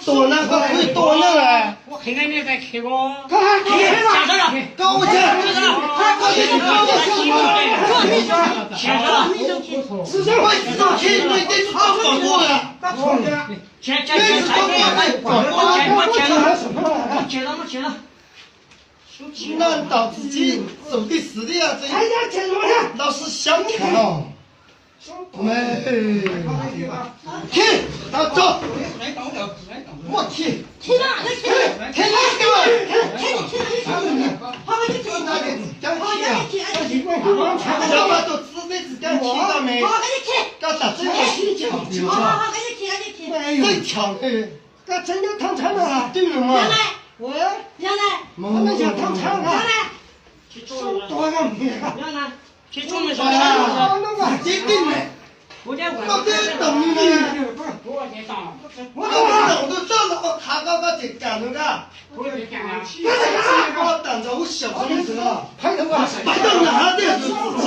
多那个会多那个，我看看你在开过，看下车了，高我下车了，是这回自动开，对对，是到广播了，接了，那导自己走的死的呀，这老是想看哦。没，停，到走，我停，停哪个停？停哪个？要么就自己自己停到没？搞啥子？真巧哎！这真的烫场了，对了嘛？喂，杨来，那叫烫场了，多个米啊！杨来，去专门说那个坚定的。我在等你呢，我在等，我都等了，他刚刚在干那个，我等着我小孙子了，还等我？不等哪的是自己，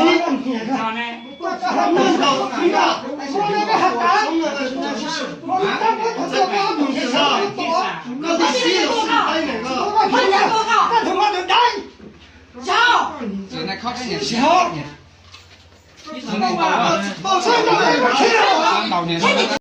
啥呢？能到你啊？我那个还打，我打我这个东西啊，那得谁都是拍那个，那他妈的打，小，现在靠着你小。你只能到了，报车的，到年。